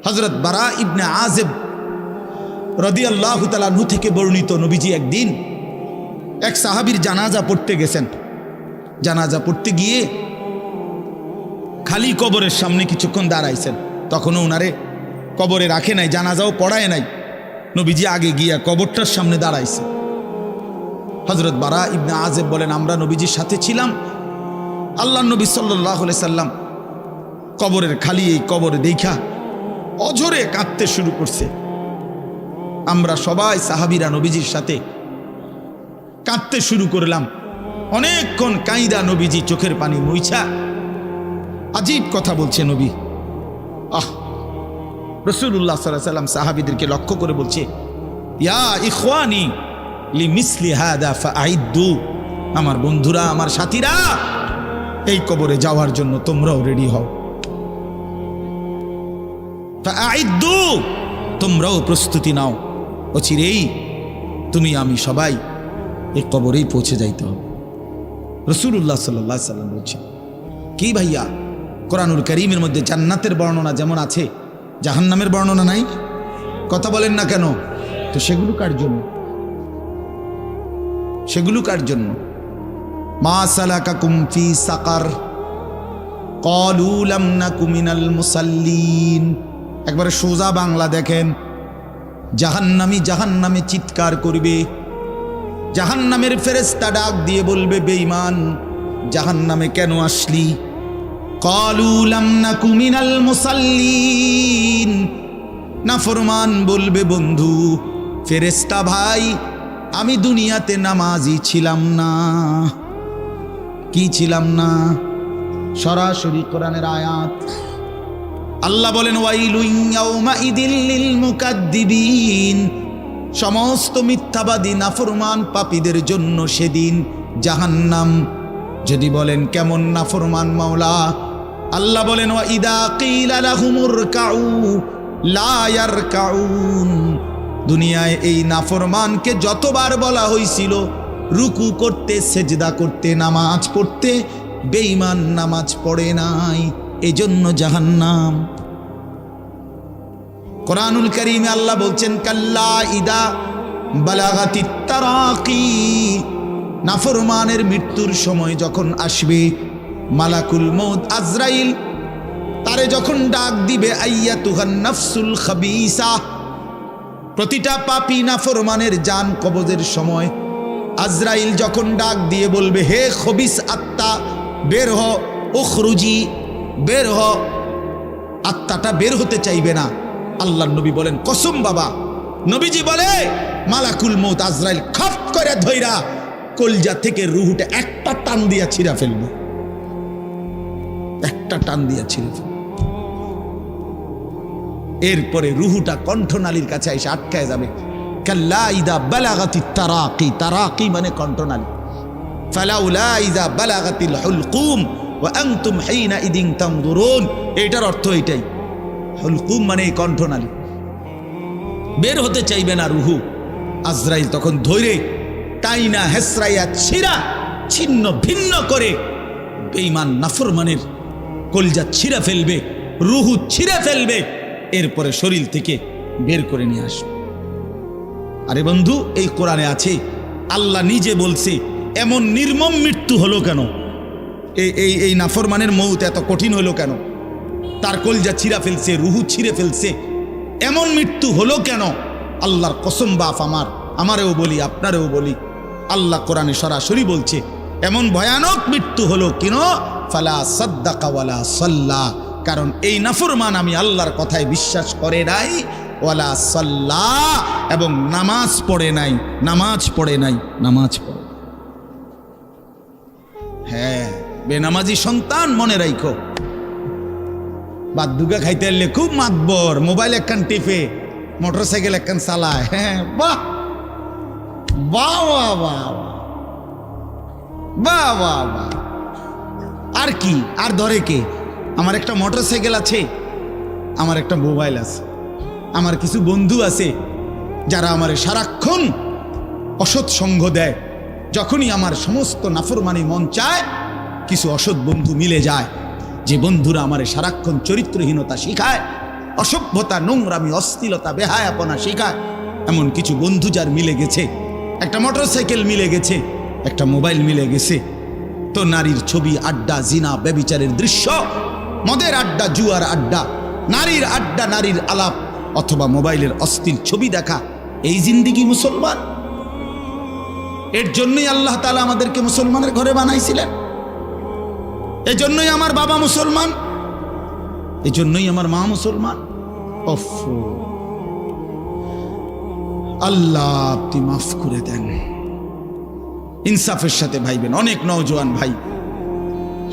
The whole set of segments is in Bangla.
হযরত বারা ইবনে আযিব রাদিয়াল্লাহু তাআলা আনহু থেকে বর্ণিত, নবীজি একদিন এক সাহাবীর জানাজা পড়তে গেছেন। জানাজা পড়তে গিয়ে খালি কবরের সামনে কিছুক্ষণ দাঁড়াইছেন। তখনও ওনারে কবরে রাখে নাই, জানাজাও পড়ায় নাই। নবীজি আগে গিয়া কবরটার সামনে দাঁড়াইছে। হযরত বারা ইবনে আযিব বলেন, আমরা নবীজির সাথে ছিলাম। আল্লাহর নবী সাল্লাল্লাহু আলাইহি সাল্লাম কবরের খালি এই কবরে দেখা অঝরে কাঁদতে শুরু করছে। আমরা সবাই সাহাবীরা নবীজির সাথে কাঁদতে শুরু করলাম। অনেকক্ষণ কাইদা নবীজি চোখের পানি মুইছা আজীব কথা বলছে নবী। রাসূলুল্লাহ সাল্লাল্লাহু আলাইহি সাল্লাম সাহাবীদেরকে লক্ষ্য করে বলছে, ইয়া ইখওয়ানি লিমিসলি হাদা ফাআইদ্দু, আমার বন্ধুরা, আমার সাথীরা, এই কবরে যাওয়ার জন্য তোমরাও রেডি হও। ফাআইদ্দু, তোমরাও প্রস্তুতি নাও। অচিরেই তুমি আমি সবাই এই কবরেই পৌঁছে যাইতে হবে। রাসূলুল্লাহ সাল্লাল্লাহু আলাইহি সাল্লাম বলছেন, কি ভাইয়া, কোরআনুল কারীমের মধ্যে জান্নাতের বর্ণনা যেমন আছে, জাহান্নামের বর্ণনা নাই? কথা বলেন না কেন? তো সেগুলো কার জন্য? সেগুলো কার জন্য? মা সালাকাকুম ফি সাকার ক্বালু লাম নাকু মিনাল মুসাল্লিন। একবারে সোজা বাংলা দেখেন, জাহান্নামী জাহান্নামে চিৎকার করবে। জাহান্নামের ফেরেশতা ডাক দিয়ে বলবে, বেঈমান, জাহান্নামে কেন আসলি? ক্বালু লাম নাকু মিনাল মুসাল্লিন। নাফরমান বলবে, বন্ধু ফেরেশতা ভাই, আমি দুনিয়াতে নামাজি ছিলাম না। কি ছিলাম না? সরাসরি কোরআনের আয়াত। আল্লাহ বলেন, ওয়াইলুন ইয়াউমাইদিল লিল মুকাদ্দিবিন, সমস্ত মিথ্যাবাদী নাফরমান পাপীদের জন্য সেদিন জাহান্নাম। যদি বলেন কেমন নাফরমান মাওলা? আল্লাহ বলেন, ওয়া ইদা কিলা লাহুমুর কাউ লা ইয়ারকাউন। দুনিয়ায় এই নাফরমানকে যতবার বলা হয়েছিল রুকু করতে, সেজদা করতে, নামাজ পড়তে, বেঈমান নামাজ পড়ে নাই, এজন্য জাহান্নাম। কোরআনুল কারীমে আল্লাহ বলছেন, কাল্লা ইদা বালাগাতিত তারাকি, নাফরমানের মৃত্যুর সময় যখন আসবে, মালাকুল মউত আজরাইল তারে যখন ডাক দিবে, আইয়াতুহান নাফসুল খাবিসা, প্রতিটা পাপী নাফরমানের জান কবজের সময় আজরাইল যখন ডাক দিয়ে বলবে, হে খবিস আত্মা, বের হ, উখরুজি, বের হ। আত্মাটা বের হতে চাইবে না। আল্লাহর নবী বলেন, কসম বাবা, নবীজি বলে, মালাকুল মউত আজরাইল খপ করে ধইরা কলজা থেকে রুহুটা একটা টান দিয়া ছিঁড়া ফেলবে। একটা টান দিয়া ছিঁড়ে ফেলবে। এরপরে রুহুটা কণ্ঠনালীর কাছে এসে আটকায় যাবে। কাল্লা ইদা বালাগাতিত তারাকি, তারাকি মানে কণ্ঠনালী। ফালাউলা ইদা বালাগাতিল হুলকুম ওয়া আনতুম হিনা ইদিন তানজুরুন, এটার অর্থ এটাই। হুলকুম মানে কণ্ঠনালী, বের হতে চাইবে না রুহু। আজরাইল তখন ধৈরে টাইনা হেসরাইয়া ছিঁড়া ছিন্ন ভিন্ন করে বেঈমান নাফরমানের কলজা ছিঁড়ে ফেলবে, রুহু ছিঁড়ে ফেলবে, এরপরে শরীর থেকে বের করে নিয়ে আসবে। আরে বন্ধু, এই কোরআনে আছে, আল্লাহ নিজে বলছে, এমন নির্মম মৃত্যু হলো কেন? এই নাফরমানের মউত এত কঠিন হলো কেন? তার কলজা ছিঁড়া ফেলছে, রুহু ছিঁড়ে ফেলছে, এমন মৃত্যু হলো কেন? আল্লাহর কসম বাপ, আমারেও বলি, আপনারেও বলি, আল্লাহ কোরআনে সরাসরি বলছে, এমন ভয়ানক মৃত্যু হলো কেন? ফালা সাদ্দাকা ওয়ালা সাল্লা, কারণ এই নাফরমান আমি আল্লাহর কথায় বিশ্বাস করে নাই, ওয়ালা সাল্লা, এবং নামাজ পড়ে নাই, নামাজ পড়ে নাই, নামাজ পড়ে। হ্যাঁ, বেনামাজি সন্তান মনে রাখো, বাদ দুগা খাইতে এলে খুব মাতবর, মোবাইল একখান টিপে, মোটরসাইকেল একখান চালায়। হ্যাঁ, বাহ বাহ বাহ বাহ বাহ বাহ বাহ। আর কি, আর ধরে কে? আমার একটা মোটরসাইকেল আছে, আমার একটা মোবাইল আছে, আমার কিছু বন্ধু আছে যারা আমার সারাক্ষণ অসৎ সঙ্গ দেয়। যখনই আমার সমস্ত নাফরমানি মন চায়, কিছু অসৎ বন্ধু মিলে যায়, যে বন্ধুরা আমার সারাক্ষণ চরিত্রহীনতা শিখায়, অসভ্যতা, নোংরামি, অশ্লীলতা, বেহায়াপনা শেখায় এমন কিছু বন্ধু যার মিলে গেছে, একটা মোটরসাইকেল মিলে গেছে, একটা মোবাইল মিলে গেছে, তো নারীর ছবি, আড্ডা, জিনা, ব্যভিচারের দৃশ্য, মদের আড্ডা, জুয়ার আড্ডা, নারীর আড্ডা, নারীর আলাপ, অথবা মোবাইলের অশ্লীল ছবি দেখা, এই জিন্দিগি মুসলমান? এর জন্যই আল্লাহ তাআলা আমাদেরকে মুসলমানের ঘরে বানাইছিলেন। এই জন্যই আমার বাবা মুসলমান, এই জন্যই আমার মা মুসলমান। ওফ, আল্লাহ আপনি মাফ করে দেন। ইনসাফের সাথে ভাইবেন। অনেক নওজোয়ান ভাই,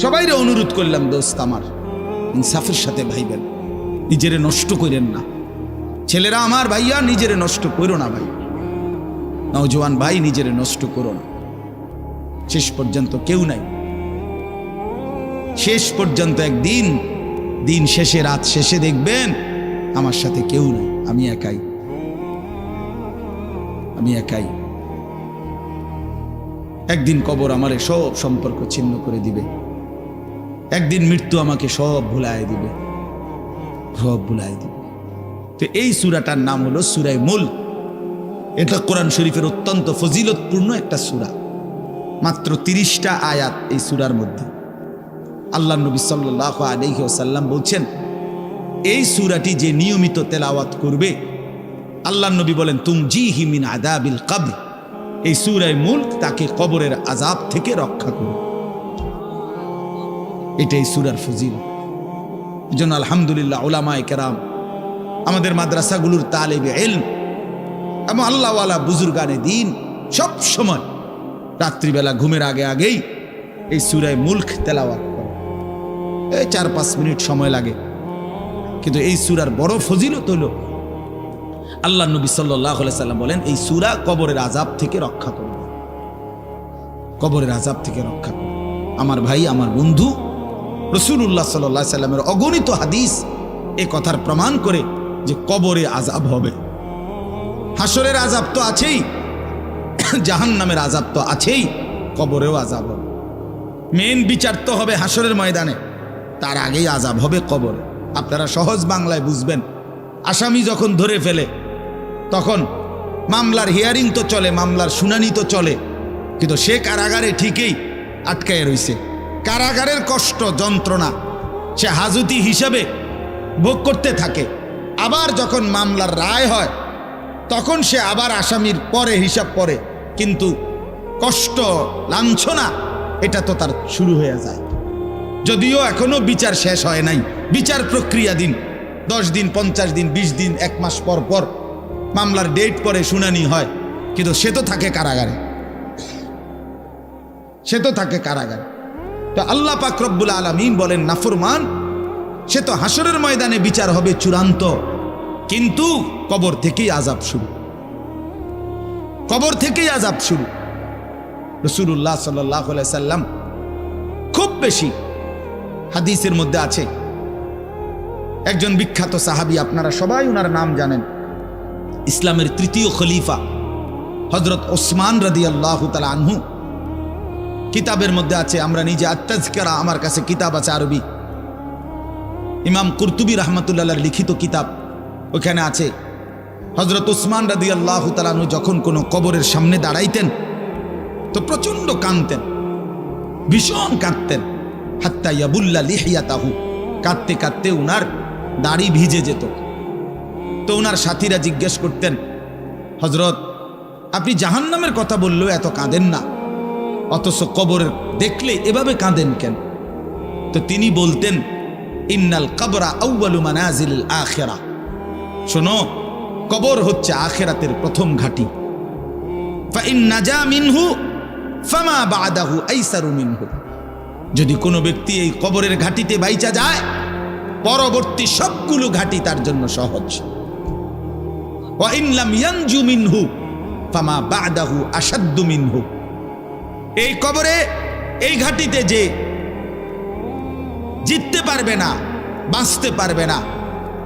সবাইরে অনুরোধ করলাম, দোস্ত আমার, ইনসাফের সাথে ভাইবেন, নিজেরে নষ্ট করেন না। ছেলেরা আমার, ভাইয়া, নিজেরে নষ্ট করো না ভাই। নওজোয়ান ভাই, নিজেরে নষ্ট করো না। শেষ পর্যন্ত কেউ নাই। শেষ পর্যন্ত একদিন, দিন শেষে, রাত শেষে দেখবেন আমার সাথে কেউ নাই, আমি একাই, আমি একাই। একদিন কবর আমারে সব সম্পর্ক ছিন্ন করে দিবে, একদিন মৃত্যু আমাকে সব ভুলায় দিবে, সব ভুলায় দিবে। তো এই সূরাটার নাম হলো সূরা মুলক। এটা কোরআন শরীফের অত্যন্ত ফজিলতপূর্ণ একটা সূরা। মাত্র 30টা আয়াত এই সূরার মধ্যে। আল্লাহ নবী সাল্লাল্লাহু আলাইহি ওয়াসাল্লাম বলছেন, এই সূরাটি যে নিয়মিত তেলাওয়াত করবে, আল্লাহ নবী বলেন, তুমজিহি মিন আযাবিল কবর, এই সূরা মুলক তাকে কবরের আযাব থেকে রক্ষা করবে। এটাই সূরার ফজিলত। এজন্য আলহামদুলিল্লাহ উলামায়ে কেরাম, আমাদের মাদ্রাসাগুলোর তালিবে ইলম এবং আল্লাহওয়ালা বুজুর্গানে দ্বীন সব সময় রাত্রিবেলা ঘুমের আগে আগেই এই সূরা মুলক তেলাওয়াত করে। এই 4-5 মিনিট সময় লাগে, কিন্তু এই সূরার বড় ফজিলত হলো, আল্লাহ নবী সাল্লাল্লাহু আলাইহি সাল্লাম বলেন, এই সূরা কবরের আযাব থেকে রক্ষা করবে, কবরের আযাব থেকে রক্ষা করবে। আমার ভাই, আমার বন্ধু, রাসূলুল্লাহ সাল্লাল্লাহু আলাইহি সাল্লামের অগণিত হাদিস এই কথার প্রমাণ করে যে কবরে আযাব হবে। হাসরের আযাব তো আছেই, জাহান্নামের আযাব তো আছেই, কবরেও আযাব হবে। মেন বিচার তো হবে হাসরের ময়দানে, তার আগেই আযাব হবে কবরে। আপনারা সহজ বাংলায় বুঝবেন। আসামি যখন ধরে ফেলে, তখন মামলার হিয়ারিং তো চলে, মামলার শুনানি তো চলে, কিন্তু সে কারাগারে ঠিকই আটকায় রইছে। কারাগারের কষ্ট, যন্ত্রণা সে হাজতি হিসাবে ভোগ করতে থাকে। আবার যখন মামলার রায় হয়, তখন সে আবার আসামির পরে হিসাব পড়ে, কিন্তু কষ্ট, লাঞ্ছনা এটা তো তার শুরু হয়ে যায়। যদিও এখনো বিচার শেষ হয় নাই, বিচার প্রক্রিয়াধীন। 10 দিন, 50 দিন, 20 দিন, 1 মাস পর পর মামলার ডেট পরে শুনানি হয়, কিন্তু সে তো থাকে কারাগারে, সে তো থাকে কারাগারে। তো আল্লাহ পাক রব্বুল আলামিন বলেন, নাফরমান সে তো হাসরের ময়দানে বিচার হবে চূড়ান্ত, কিন্তু কবর থেকেই আযাব শুরু, কবর থেকেই আযাব শুরু। রাসূলুল্লাহ সাল্লাল্লাহু আলাইহি সাল্লাম খুব বেশি হাদিসের মধ্যে আছে, একজন বিখ্যাত সাহাবী, আপনারা সবাই ওনার নাম জানেন, ইসলামের 3য় খলিফা হযরত ওসমান রাদিয়াল্লাহু তাআলা আনহু। কিতাবের মধ্যে আছে, আমরা নিজে আত-তাযকিরা, আমার কাছে কিতাব আছে আরবি, ইমাম কুরতুবী রাহমাতুল্লাহ আলাইহির লিখিত কিতাব, ওখানে আছে হযরত ওসমান রাদিয়াল্লাহু তাআলা আনহু যখন কোনো কবরের সামনে দাঁড়াইতেন তো প্রচন্ড কাঁদতেন, ভীষণ কাঁদতেন। হাত্তা ইয়াবুল্লা লিহিয়াতাহু, কাঁদতে কাঁদতে উনার দাড়ি ভিজে যেত। তো উনার সাথীরা জিজ্ঞেস করতেন, হযরত আপনি জাহান্নামের কথা বললেও এত কাঁদেন না, অথচ কবরের দেখলে এভাবে কাঁদেন কেন? তো তিনি বলতেন, ইন্নাল কবরা আউয়ালু মানাজিলিল আখিরা, শোনো, কবর হচ্ছে আখিরাতের প্রথম ঘাঁটি। ফা ইন নাজা মিনহু ফামা বাদাহু আইসারু মিনহু, যদি কোনো ব্যক্তি এই কবরের ঘাটিতে বাইচা যায়, পরবর্তী সবগুলো ঘাটি তার জন্য সহজ। ওয়া ইন লাম ইয়ানজু মিনহু ফামা বাদাহু আশাদ্দু মিনহু, এই কবরে, এই ঘাটিতে যে জিততে পারবে না, বাঁচতে পারবে না,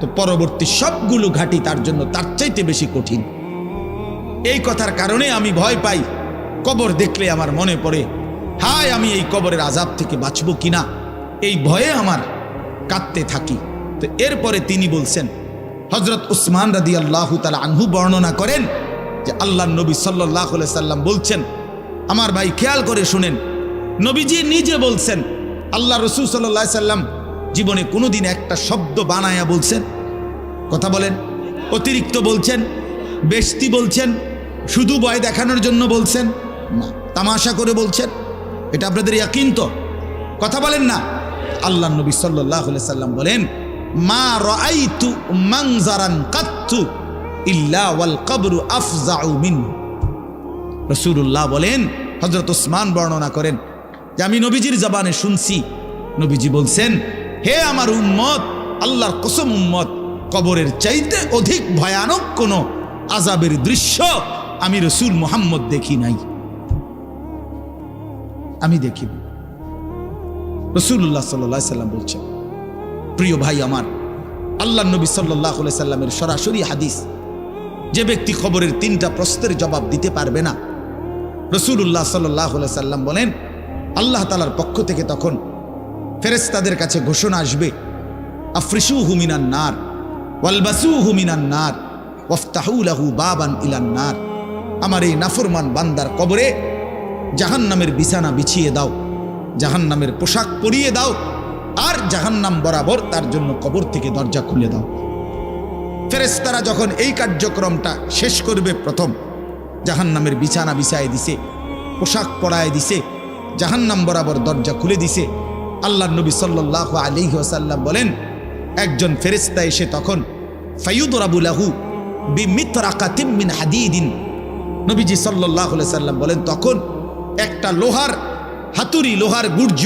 তো পরবর্তী সবগুলো ঘাটি তার জন্য তার চাইতে বেশি কঠিন। এই কথার কারণে আমি ভয় পাই, কবর দেখলে আমার মনে পড়ে, হায় আমি এই কবরের আযাব থেকে বাঁচব কিনা, এই ভয়ে আমার কাঁদতে থাকি। তো এরপরে তিনি বলছেন, হযরত উসমান রাদিয়াল্লাহু তাআলা আনহু বর্ণনা করেন যে আল্লাহর নবী সাল্লাল্লাহু আলাইহি সাল্লাম বলছেন, আমার ভাই খেয়াল করে শুনেন, নবীজি নিজে বলছেন, আল্লাহ রাসূল সাল্লাল্লাহু আলাইহি সাল্লাম জীবনে কোনোদিন একটা শব্দ বানায়া বলছেন? কথা বলেন। অতিরিক্ত বলছেন, বেশতি বলছেন, শুধু ভয় দেখানোর জন্য বলছেন না, তামাশা করে বলছেন? এটা আপনাদের ইয়াকিন তো? কথা বলেন না। আল্লাহর নবী সাল্লাল্লাহু আলাইহি সাল্লাম বলেন, মা রাআইতু মানজারান কাত্তু ইল্লা ওয়াল কবরু আফজাউ মিনহু। রাসূলুল্লাহ বলেন, হযরত ওসমান বর্ণনা করেন যে আমি নবীজির জবানে শুনছি, নবীজি বলছেন, হে আমার উম্মত, আল্লাহর কসম উম্মত, কবরের চাইতে অধিক ভয়ানক কোন আযাবের দৃশ্য আমি রাসূল মুহাম্মদ দেখি নাই, আমি দেখি। রাসূলুল্লাহ সাল্লাল্লাহু আলাইহি সাল্লাম বলছেন। প্রিয় ভাই আমার, আল্লাহর নবী সাল্লাল্লাহু আলাইহি সাল্লামের সরাসরি হাদিস, যে ব্যক্তি কবরের 3টা প্রশ্নের জবাব দিতে পারবে না, রাসূলুল্লাহ সাল্লাল্লাহু আলাইহি সাল্লাম বলেন, আল্লাহ তাআলার পক্ষ থেকে তখন ফেরেশতাদের কাছে ঘোষণা আসবে, আফরিশুহু মিনান নার ওয়ালবাসুহু মিনান নার ওয়াফতাহু লাহু বাবান ইলান নার। আমার এই নাফরমান বান্দার কবরে জাহান্নামের বিছানা বিছিয়ে দাও, জাহান্নামের পোশাক পরিয়ে দাও, আর জাহান্নাম বরাবর তার জন্য কবর থেকে দরজা খুলে দাও। ফেরেশতারা যখন এই কার্যক্রমটা শেষ করবে, প্রথম জাহান্নামের বিছানা বিছায় দিছে, পোশাক পরায় দিছে, জাহান্নাম বরাবর দরজা খুলে দিছে, আল্লাহর নবী সাল্লাল্লাহু আলাইহি ওয়াসাল্লাম বলেন, একজন ফেরেশতা এসে তখন ফায়ুদরাবু লাহু বিমিতরাকাতিম মিন হাদিদিন, নবীজি সাল্লাল্লাহু আলাইহি সাল্লাম বলেন, তখন একটা লোহার হাতুড়ি, লোহার গুর্জ,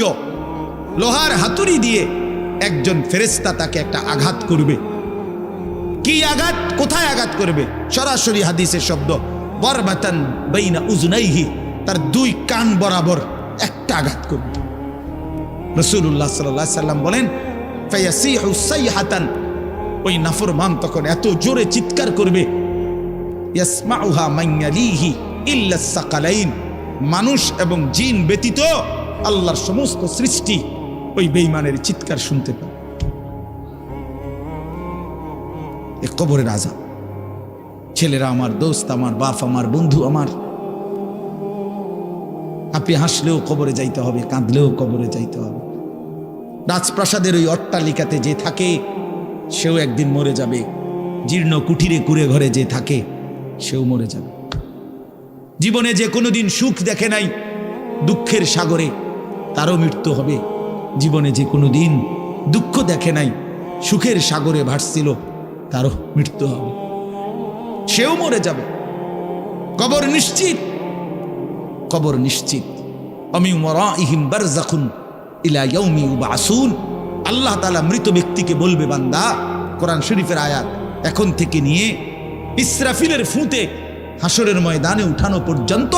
লোহার হাতুড়ি দিয়ে একজন ফেরেশতা তাকে একটা আঘাত করবে। কি আঘাত? কোথায় আঘাত করবে? সরাসরি হাদিসের শব্দ, বরবাতান বাইনা উজনাইহি, তার 2 কান বরাবর একটা আঘাত করবে। রাসূলুল্লাহ সাল্লাল্লাহু আলাইহি সাল্লাম বলেন, ফায়াসিহু সাইহাতান, ওই নাফরমান তখন এত জোরে চিৎকার করবে, ইয়াসমাউহা মান ইয়ালিহি ইল্লা সাকালাইন, মানুষ এবং জিন ব্যতীত আল্লাহর সমস্ত সৃষ্টি ওই বেঈমানের চিৎকার শুনতে পায়। এ কবরের আযাব। ছেলেরা আমার, দোস্ত আমার, বাপ আমার, বন্ধু আমার, আপনি হাসলেও কবরে যাইতে হবে, কাঁদলেও কবরে যাইতে হবে। রাজপ্রাসাদের ওই অট্টালিকাতে যে থাকে সেও একদিন মরে যাবে, জীর্ণ কুঠিরে কুড়ে ঘরে যে থাকে সেও মরে যাবে। জীবনে যে কোনোদিন সুখ দেখে নাই, দুঃখের সাগরে, তারও মৃত্যু হবে। জীবনে যে কোনোদিন দুঃখ দেখে নাই, সুখের সাগরে ভাসছিল, তারও মৃত্যু হবে, সেও মরে যাবে। কবর নিশ্চিত, কবর নিশ্চিত। আমিন ওয়ারাইহিম বারযাখুন ইলা ইয়াউমি ইউবআসুন। আল্লাহ তাআলা মৃত ব্যক্তিকে বলবে, বান্দা, কোরআন শরীফের আয়াত, এখন থেকে নিয়ে ইসরাফিলের ফুঁতে হাসরের ময়দানে উঠানো পর্যন্ত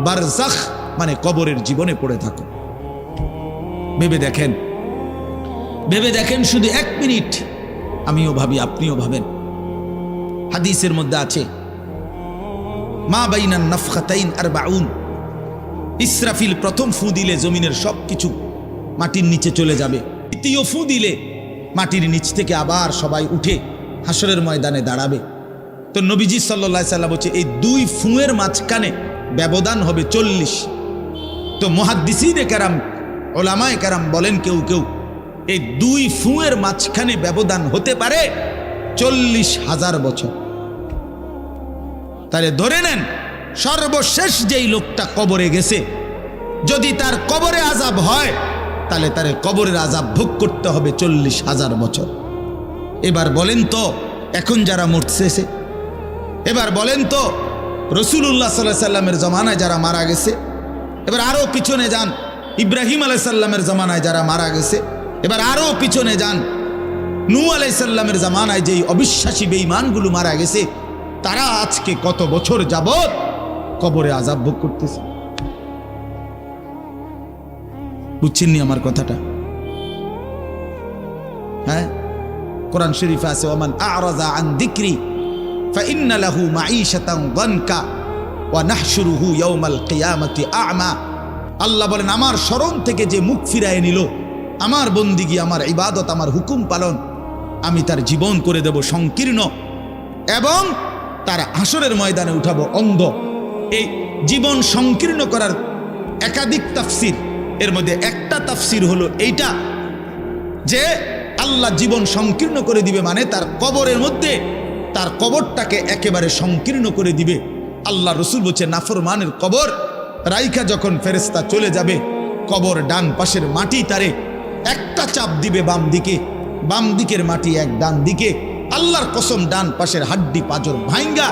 বারজাখ মানে কবরের জীবনে পড়ে থাকো। ভেবে দেখেন, ভেবে দেখেন, শুধু 1 মিনিট। আমিও ভাবি, আপনিও ভাবেন। হাদিসের মধ্যে আছে, মা বাইনান নাফখাতাইন 40, ইসরাফিল প্রথম ফু দিলে জমিনের সবকিছু মাটির নিচে চলে যাবে, দ্বিতীয় ফু দিলে মাটির নিচ থেকে আবার সবাই উঠে হাসরের ময়দানে দাঁড়াবে। তো নবীজি সাল্লাল্লাহু আলাইহি সাল্লাম বলছে, এই 2 ফুঁয়ের মাঝখানে ব্যবধান হবে 40। তো মুহাদ্দিসিনে কেরাম, ওলামায়ে কেরাম বলেন, কেউ কেউ এই 2 ফুঁয়ের মাঝখানে ব্যবধান হতে পারে 40,000 বছর। তাহলে ধরে নেন, সর্বশেষ যেই লোকটা কবরে গেছে, যদি তার কবরে আযাব হয়, তাহলে তার কবরের আযাব ভোগ করতে হবে 40,000 বছর। এবার বলেন তো, এখন যারা মরতেছে, এবার বলেন তো রাসূলুল্লাহ সাল্লাল্লাহু আলাইহি সাল্লামের জমানায় যারা মারা গেছে, এবার আরো পিছনে যান, ইব্রাহিম আলাইহিস সালামের জমানায় যারা মারা গেছে, এবার আরো পিছনে যান, নূহ আলাইহিস সালামের জমানায় যেই অবিশ্বাসী বেঈমানগুলো মারা গেছে, তারা আজকে কত বছর যাবত কবরে আযাব ভোগ করতেছে। বুঝছেননি আমার কথাটা? হ্যাঁ, কোরআন শরীফে আছে, ওমান আ'রাযা আন যিকরি ফাইন্না লাহু মাঈশাতান দানকা ওয়া নাহশুরুহু ইয়াওমাল কিয়ামাতি আ'মা। আল্লাহ বলেন, আমার স্মরণ থেকে যে মুখ ফিরায় নিল, আমার বন্দিগি, আমার ইবাদত, আমার হুকুম পালন, আমি তার জীবন করে দেব সংকীর্ণ এবং তার হাসরের ময়দানে উঠাবো অন্ধ। এই জীবন সংকীর্ণ করার একাধিক তাফসির, এর মধ্যে একটা তাফসির হলো এইটা যে আল্লাহ জীবন সংকীর্ণ করে দিবে মানে তার কবরের মধ্যে তার কবরটাকে একেবারে সংকীর্ণ করে দিবে। আল্লাহ রসুল বলছে নাফরমানের কবর রাইখা যখন ফেরেশতা চলে যাবে, কবর ডান পাশের মাটি তারে একটা চাপ দিবে বাম দিকে, বাম দিকের মাটি এক ডান দিকে, আল্লাহর কসম ডান পাশের হাড্ডি পাঁজর ভাঙ্গা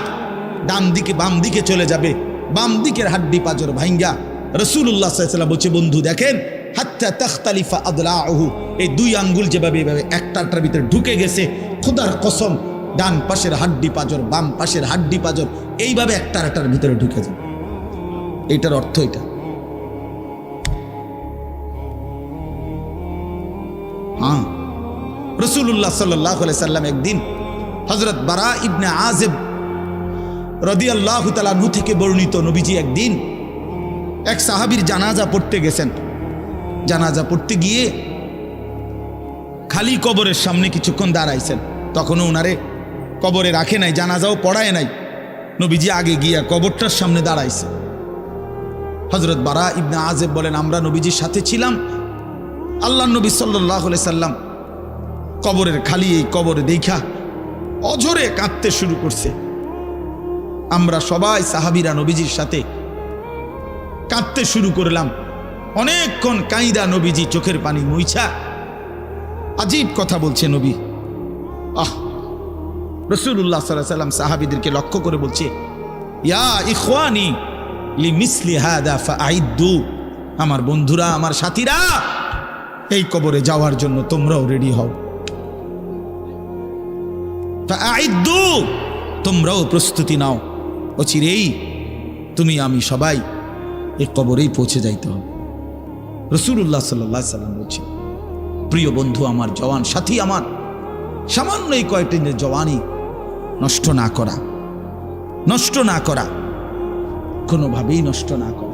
ডান দিকে বাম দিকে চলে যাবে, বাম দিকের হাড্ডি পাঁজর ভাঙ্গা। রাসূলুল্লাহ সাল্লাল্লাহু আলাইহি ওয়াসাল্লাম বলছে বন্ধু দেখেন হাত্তা তাখতালিফা আদলাউহু, এই দুই আঙ্গুল যেভাবে এভাবে একটাটার ভিতরে ঢুকে গেছে, খোদার কসম ডান পাশের হাড্ডি পাঁজর বাম পাশের হাড্ডি পাঁজর এইভাবে একটার ভিতরে ঢুকে যাবে। এইটার অর্থ এটা। হ্যাঁ, রাসূলুল্লাহ সাল্লাল্লাহু আলাইহি সাল্লাম একদিন হযরত বারা ইবনে আযিব রাদিয়াল্লাহু তাআলা আনহু থেকে বর্ণিত, নবীজি একদিন এক সাহাবীর জানাজা পড়তে গেছেন। জানাজা পড়তে গিয়ে খালি কবরের সামনে কিছুক্ষণ দাঁড়াইছেন, তখনও ওনারে কবরে রাখে নাই, জানাজাও পড়ায় নাই। নবীজি আগে গিয়া কবরটার সামনে দাঁড়াইছে। হযরত বারা ইবনে আযিব বলেন আমরা নবীজির সাথে ছিলাম। আল্লাহর নবী সাল্লাল্লাহু আলাইহি সাল্লাম কবরের খালি এই কবরে দেখা অঝরে কাঁদতে শুরু করছে। আমরা সবাই সাহাবীরা নবীজির সাথে কাঁদতে শুরু করলাম। অনেকক্ষণ কাইদা নবীজি চোখের পানি মুইছা আজীব কথা বলছে নবী। রাসূলুল্লাহ সাল্লাল্লাহু আলাইহি সাল্লাম সাহাবীদেরকে লক্ষ্য করে বলছে ইয়া ইখওয়ানি লিমিসলি হাদা ফাআইদ্দু, আমার বন্ধুরা আমার সাথীরা এই কবরে যাওয়ার জন্য তোমরাও রেডি হও। ফাআইদ্দু, তোমরাও প্রস্তুতি নাও, অচিরেই তুমি আমি সবাই এই কবরেই পৌঁছে যাইতে হবে। রাসূলুল্লাহ সাল্লাল্লাহু আলাইহি সাল্লাম বলছে প্রিয় বন্ধু আমার, জওয়ান সাথী আমার, সামান্য এই কয়েকটি জওয়ানি নষ্ট না করা, নষ্ট না করা, কোনোভাবেই নষ্ট না করা।